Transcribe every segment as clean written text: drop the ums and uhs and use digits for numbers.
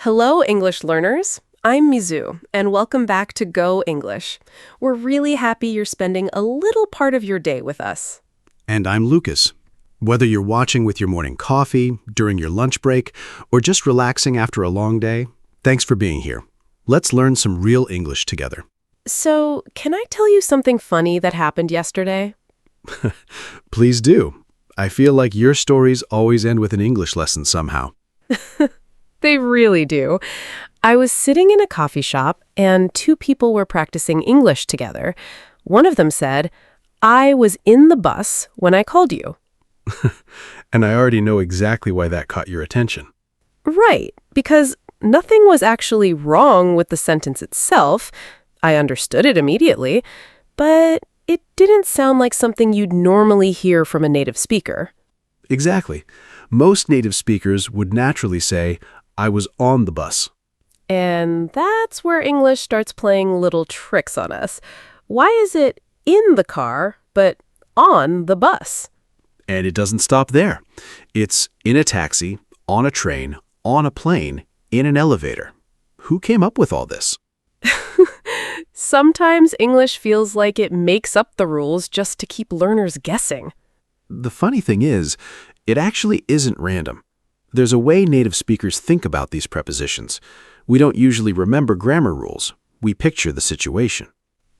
Hello, English learners. I'm Mizu, and welcome back to Go English. We're really happy you're spending a little part of your day with us. And I'm Lucas. Whether you're watching with your morning coffee, during your lunch break, or just relaxing after a long day, thanks for being here. Let's learn some real English together. So, can I tell you something funny that happened yesterday? Please do. I feel like your stories always end with an English lesson somehow. They really do. I was sitting in a coffee shop, and two people were practicing English together. One of them said, "I was in the bus when I called you." And I already know exactly why that caught your attention. Right, because nothing was actually wrong with the sentence itself. I understood it immediately, but it didn't sound like something you'd normally hear from a native speaker. Exactly. Most native speakers would naturally say, "I was on the bus." And that's where English starts playing little tricks on us. Why is it in the car, but on the bus? And it doesn't stop there. It's in a taxi, on a train, on a plane, in an elevator. Who came up with all this? Sometimes English feels like it makes up the rules just to keep learners guessing. The funny thing is, it actually isn't random. There's a way native speakers think about these prepositions. We don't usually remember grammar rules. We picture the situation.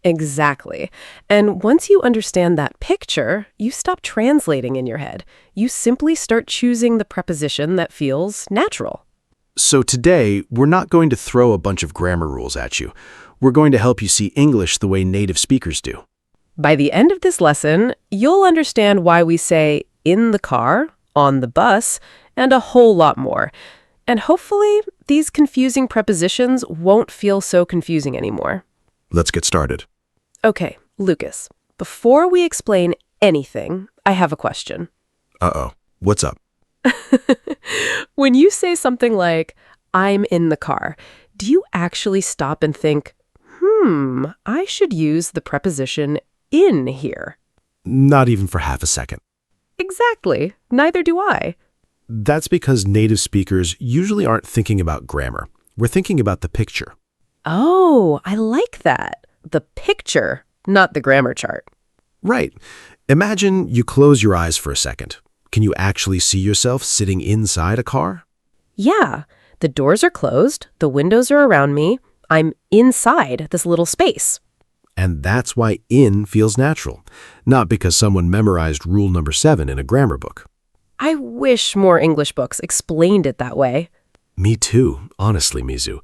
Exactly. And once you understand that picture, you stop translating in your head. You simply start choosing the preposition that feels natural. So today, we're not going to throw a bunch of grammar rules at you. We're going to help you see English the way native speakers do. By the end of this lesson, you'll understand why we say in the car, on the bus, and a whole lot more. And hopefully, these confusing prepositions won't feel so confusing anymore. Let's get started. Okay, Lucas, before we explain anything, I have a question. Uh-oh. What's up? When you say something like, "I'm in the car," do you actually stop and think, I should use the preposition in here? Not even for half a second. Exactly. Neither do I. That's because native speakers usually aren't thinking about grammar. We're thinking about the picture. Oh, I like that. The picture, not the grammar chart. Right. Imagine you close your eyes for a second. Can you actually see yourself sitting inside a car? Yeah, the doors are closed, the windows are around me, I'm inside this little space. And that's why in feels natural, not because someone memorized rule number 7 in a grammar book. I wish more English books explained it that way. Me too, honestly, Mizu.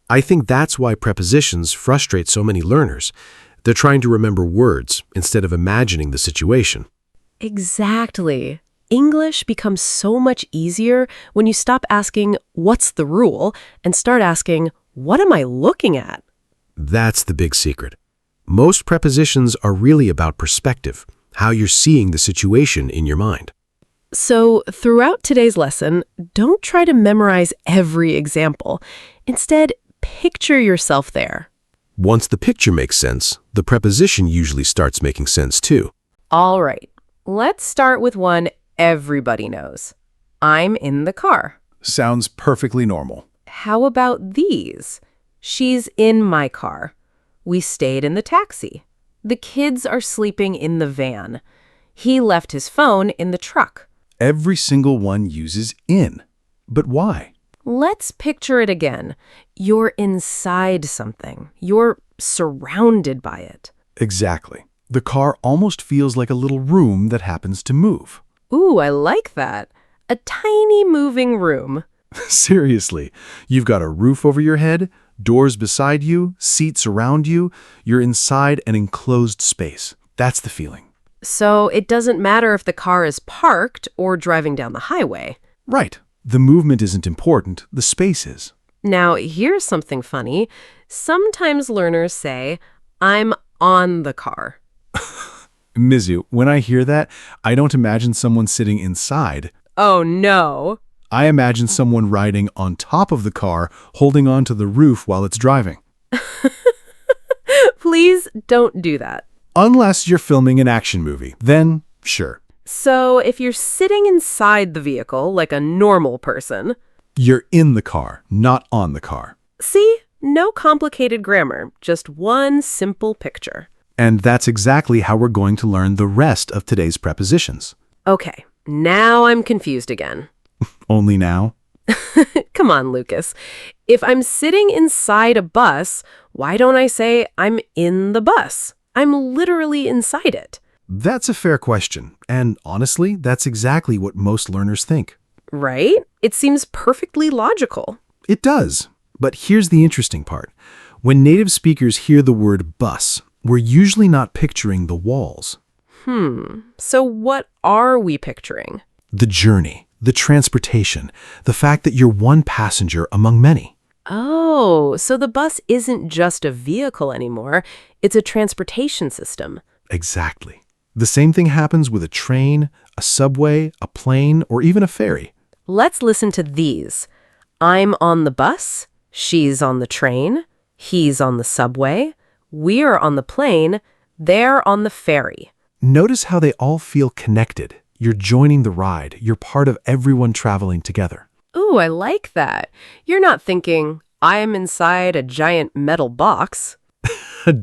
I think that's why prepositions frustrate so many learners. They're trying to remember words instead of imagining the situation. Exactly. English becomes so much easier when you stop asking, "What's the rule?" and start asking, "What am I looking at?" That's the big secret. Most prepositions are really about perspective, how you're seeing the situation in your mind. So, throughout today's lesson, don't try to memorize every example. Instead, picture yourself there. Once the picture makes sense, the preposition usually starts making sense too. All right, let's start with one everybody knows. I'm in the car. Sounds perfectly normal. How about these? She's in my car. We stayed in the taxi. The kids are sleeping in the van. He left his phone in the truck. Every single one uses in. But why? Let's picture it again. You're inside something. You're surrounded by it. Exactly. The car almost feels like a little room that happens to move. Ooh, I like that. A tiny moving room. Seriously, you've got a roof over your head, doors beside you, seats around you. You're inside an enclosed space. That's the feeling. So it doesn't matter if the car is parked or driving down the highway. Right. The movement isn't important. The space is. Now, here's something funny. Sometimes learners say, "I'm on the car." Mizu, when I hear that, I don't imagine someone sitting inside. Oh, no. I imagine someone riding on top of the car, holding on to the roof while it's driving. Please don't do that. Unless you're filming an action movie, then sure. So if you're sitting inside the vehicle like a normal person, You're in the car, not on the car. See? No complicated grammar, just one simple picture. And that's exactly how we're going to learn the rest of today's prepositions. Okay, now I'm confused again. Only now? Come on, Lucas. If I'm sitting inside a bus, why don't I say I'm in the bus? I'm literally inside it. That's a fair question. And honestly, that's exactly what most learners think. Right? It seems perfectly logical. It does. But here's the interesting part. When native speakers hear the word bus, we're usually not picturing the walls. So what are we picturing? The journey, the transportation, the fact that you're one passenger among many. Oh, so the bus isn't just a vehicle anymore. It's a transportation system. Exactly. The same thing happens with a train, a subway, a plane, or even a ferry. Let's listen to these. I'm on the bus. She's on the train. He's on the subway. We're on the plane. They're on the ferry. Notice how they all feel connected. You're joining the ride. You're part of everyone traveling together. Ooh, I like that. You're not thinking, I'm inside a giant metal box.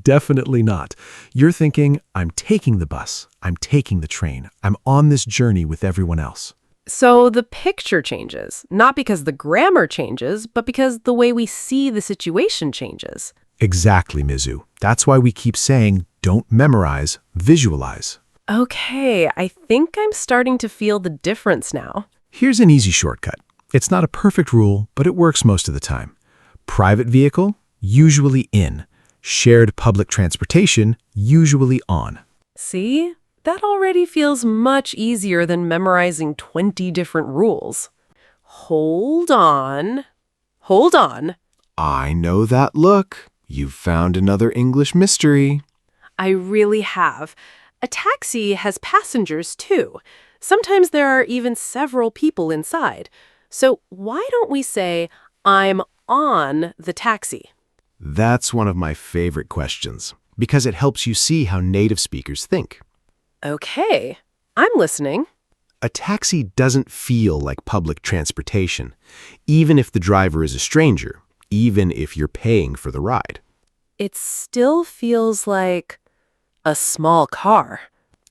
Definitely not. You're thinking, I'm taking the bus. I'm taking the train. I'm on this journey with everyone else. So the picture changes, not because the grammar changes, but because the way we see the situation changes. Exactly, Mizu. That's why we keep saying, don't memorize, visualize. Okay, I think I'm starting to feel the difference now. Here's an easy shortcut. It's not a perfect rule, but it works most of the time. Private vehicle, usually in. Shared public transportation, usually on. See? That already feels much easier than memorizing 20 different rules. Hold on. Hold on. I know that look. You've found another English mystery. I really have. A taxi has passengers too. Sometimes there are even several people inside. So why don't we say, I'm on the taxi? That's one of my favorite questions, because it helps you see how native speakers think. Okay, I'm listening. A taxi doesn't feel like public transportation, even if the driver is a stranger, even if you're paying for the ride. It still feels like a small car.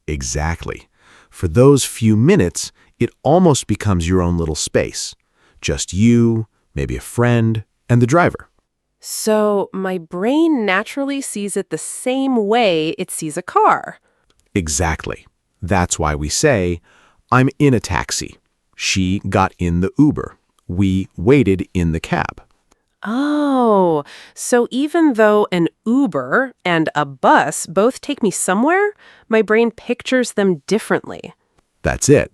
Exactly. For those few minutes, it almost becomes your own little space. Just you, maybe a friend, and the driver. So my brain naturally sees it the same way it sees a car. Exactly. That's why we say, I'm in a taxi. She got in the Uber. We waited in the cab. Oh, so even though an Uber and a bus both take me somewhere, my brain pictures them differently. That's it.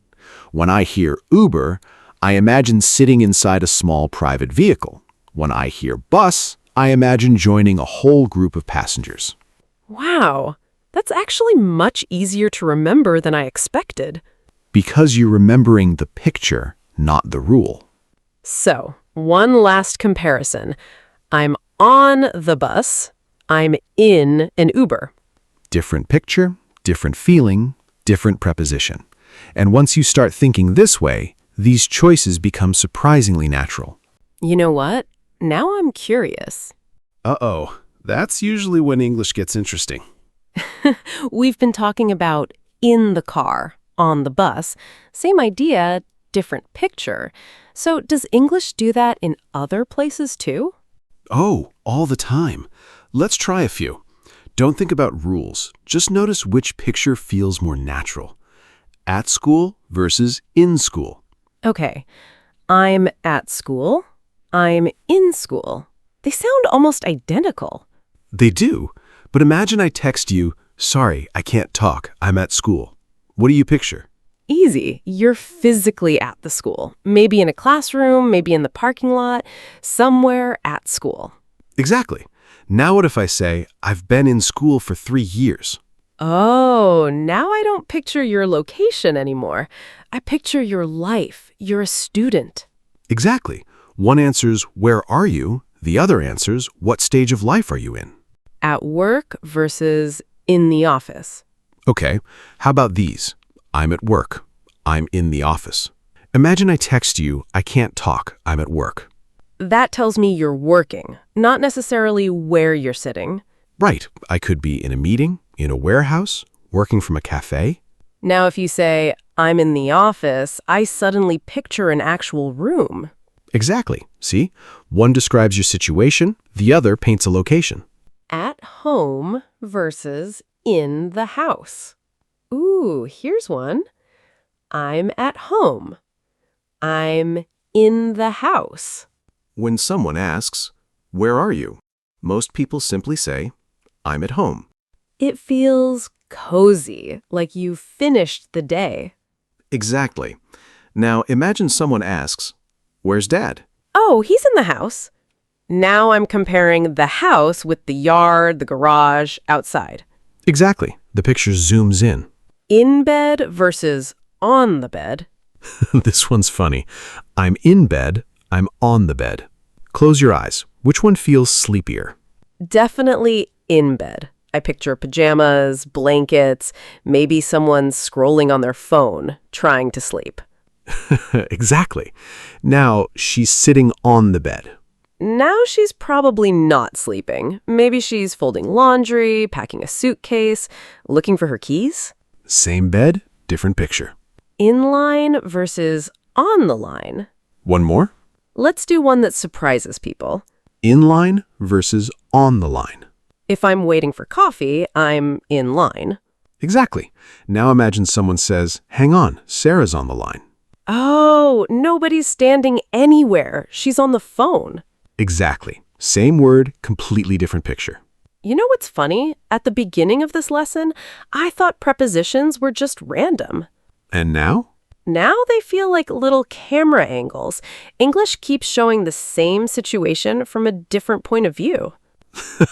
When I hear Uber, I imagine sitting inside a small private vehicle. When I hear bus, I imagine joining a whole group of passengers. Wow, that's actually much easier to remember than I expected. Because you're remembering the picture, not the rule. So, one last comparison. I'm on the bus. I'm in an Uber. Different picture, different feeling, different preposition. And once you start thinking this way, these choices become surprisingly natural. You know what? Now I'm curious. Uh-oh, that's usually when English gets interesting. We've been talking about in the car, on the bus. Same idea, different picture. So does English do that in other places too? Oh, all the time. Let's try a few. Don't think about rules. Just notice which picture feels more natural. At school versus in school. Okay, I'm at school. I'm in school. They sound almost identical. They do, but imagine I text you, sorry, I can't talk, I'm at school. What do you picture? Easy. You're physically at the school. Maybe in a classroom, maybe in the parking lot, somewhere at school. Exactly. Now what if I say, I've been in school for 3 years? Oh, now I don't picture your location anymore. I picture your life. You're a student. Exactly. One answers, where are you? The other answers, what stage of life are you in? At work versus in the office. Okay, how about these? I'm at work. I'm in the office. Imagine I text you, I can't talk, I'm at work. That tells me you're working, not necessarily where you're sitting. Right, I could be in a meeting, in a warehouse, working from a cafe. Now, if you say, I'm in the office, I suddenly picture an actual room. Exactly. See? One describes your situation, the other paints a location. At home versus in the house. Ooh, here's one. I'm at home. I'm in the house. When someone asks, "Where are you?" most people simply say, "I'm at home." It feels cozy, like you've finished the day. Exactly. Now imagine someone asks, "Where's Dad?" Oh, he's in the house. Now I'm comparing the house with the yard, the garage, outside. Exactly. The picture zooms in. In bed versus on the bed. This one's funny. I'm in bed, I'm on the bed. Close your eyes. Which one feels sleepier? Definitely in bed. I picture pajamas, blankets, maybe someone scrolling on their phone, trying to sleep. Exactly. Now she's sitting on the bed. Now she's probably not sleeping. Maybe she's folding laundry, packing a suitcase, looking for her keys. Same bed, different picture. In line versus on the line. One more. Let's do one that surprises people. In line versus on the line. If I'm waiting for coffee, I'm in line. Exactly. Now imagine someone says, "Hang on, Sarah's on the line." Oh, nobody's standing anywhere. She's on the phone. Exactly. Same word, completely different picture. You know what's funny? At the beginning of this lesson, I thought prepositions were just random. And now? Now they feel like little camera angles. English keeps showing the same situation from a different point of view.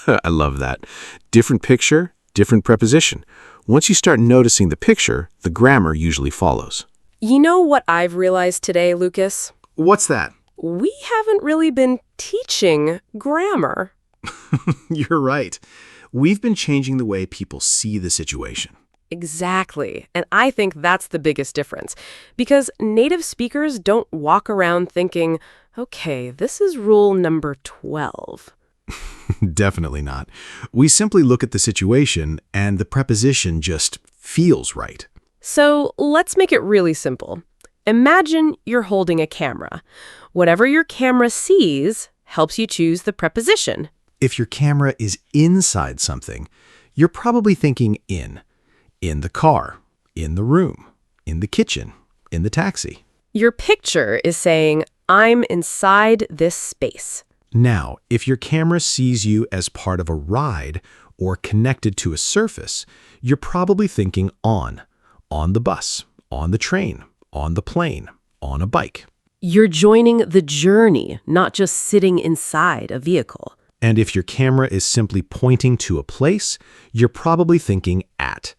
I love that. Different picture, different preposition. Once you start noticing the picture, the grammar usually follows. You know what I've realized today, Lucas? What's that? We haven't really been teaching grammar. You're right. We've been changing the way people see the situation. Exactly. And I think that's the biggest difference. Because native speakers don't walk around thinking, okay, this is rule number 12. Definitely not. We simply look at the situation and the preposition just feels right. So let's make it really simple. Imagine you're holding a camera. Whatever your camera sees helps you choose the preposition. If your camera is inside something, you're probably thinking in the car, in the room, in the kitchen, in the taxi. Your picture is saying, I'm inside this space. Now, if your camera sees you as part of a ride or connected to a surface, you're probably thinking on the bus, on the train, on the plane, on a bike. You're joining the journey, not just sitting inside a vehicle. And if your camera is simply pointing to a place, you're probably thinking at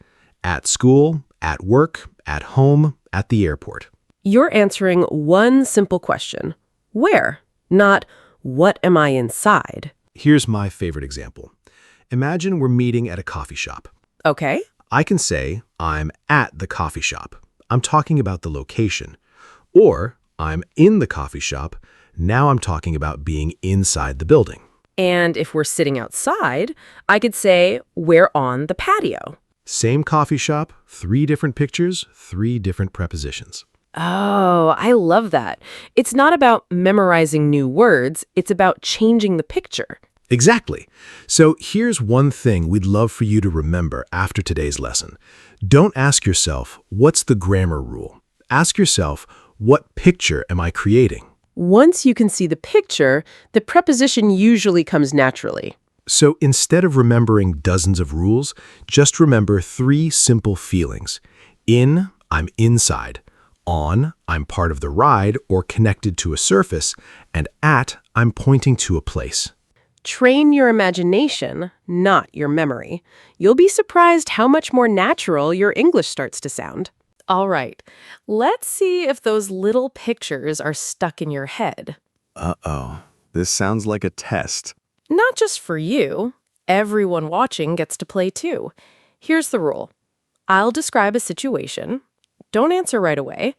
school, at work, at home, at the airport. You're answering one simple question. Where? Not, what am I inside? Here's my favorite example. Imagine we're meeting at a coffee shop. Okay. I can say, I'm at the coffee shop. I'm talking about the location. Or, I'm in the coffee shop. Now I'm talking about being inside the building. And if we're sitting outside, I could say, we're on the patio. Same coffee shop, 3 different pictures, 3 different prepositions. Oh, I love that. It's not about memorizing new words. It's about changing the picture. Exactly. So here's one thing we'd love for you to remember after today's lesson. Don't ask yourself, what's the grammar rule? Ask yourself, what picture am I creating? Once you can see the picture, the preposition usually comes naturally. So instead of remembering dozens of rules, just remember 3 simple feelings. In, I'm inside. On, I'm part of the ride or connected to a surface. And at, I'm pointing to a place. Train your imagination, not your memory. You'll be surprised how much more natural your English starts to sound. All right, let's see if those little pictures are stuck in your head. Uh-oh. This sounds like a test. Not just for you. Everyone watching gets to play too. Here's the rule. I'll describe a situation. Don't answer right away.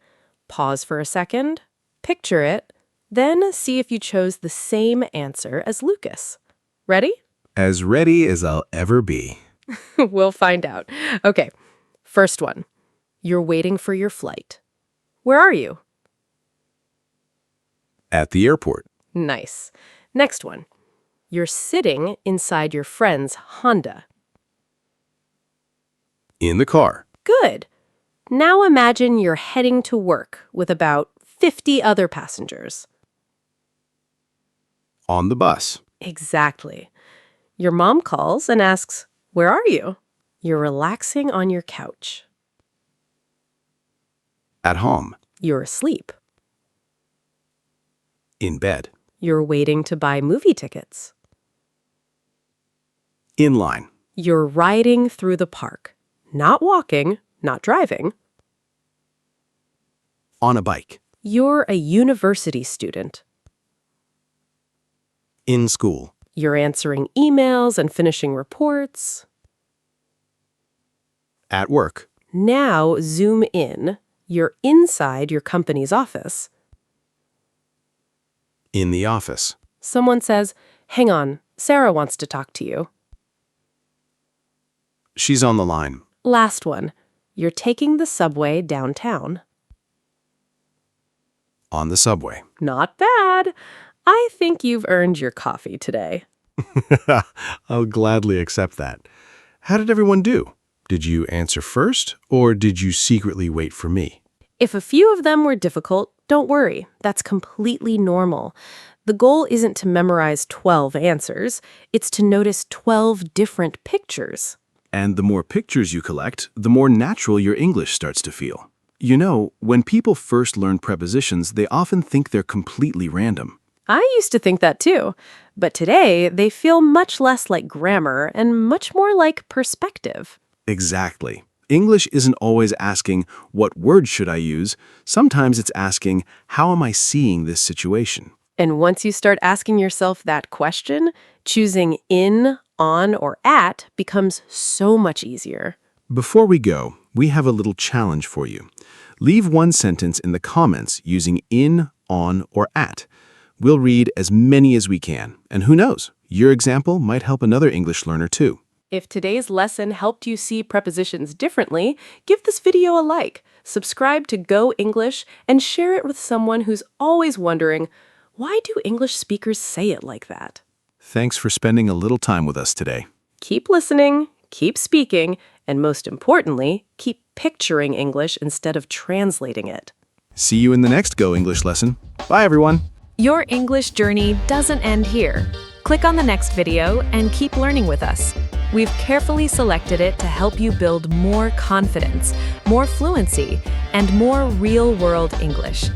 Pause for a second, picture it, then see if you chose the same answer as Lucas. Ready? As ready as I'll ever be. We'll find out. Okay, first one. You're waiting for your flight. Where are you? At the airport. Nice. Next one. You're sitting inside your friend's Honda. In the car. Good. Now imagine you're heading to work with about 50 other passengers. On the bus. Exactly. Your mom calls and asks, "Where are you?" You're relaxing on your couch. At home. You're asleep. In bed. You're waiting to buy movie tickets. In line. You're riding through the park. Not walking, not driving. On a bike. You're a university student. In school. You're answering emails and finishing reports. At work. Now zoom in. You're inside your company's office. In the office. Someone says, "Hang on, Sarah wants to talk to you." She's on the line. Last one. You're taking the subway downtown. On the subway. Not bad. I think you've earned your coffee today. I'll gladly accept that. How did everyone do? Did you answer first, or did you secretly wait for me? If a few of them were difficult, don't worry. That's completely normal. The goal isn't to memorize 12 answers. It's to notice 12 different pictures. And the more pictures you collect, the more natural your English starts to feel. You know, when people first learn prepositions, they often think they're completely random. I used to think that too, but today they feel much less like grammar and much more like perspective. Exactly. English isn't always asking, what word should I use? Sometimes it's asking, how am I seeing this situation? And once you start asking yourself that question, choosing in, on, or at becomes so much easier. Before we go, we have a little challenge for you. Leave one sentence in the comments using in, on, or at. We'll read as many as we can, and who knows, your example might help another English learner too. If today's lesson helped you see prepositions differently, give this video a like, subscribe to Go English, and share it with someone who's always wondering, why do English speakers say it like that? Thanks for spending a little time with us today. Keep listening, keep speaking, and most importantly, keep picturing English instead of translating it. See you in the next Go English lesson. Bye, everyone. Your English journey doesn't end here. Click on the next video and keep learning with us. We've carefully selected it to help you build more confidence, more fluency, and more real-world English.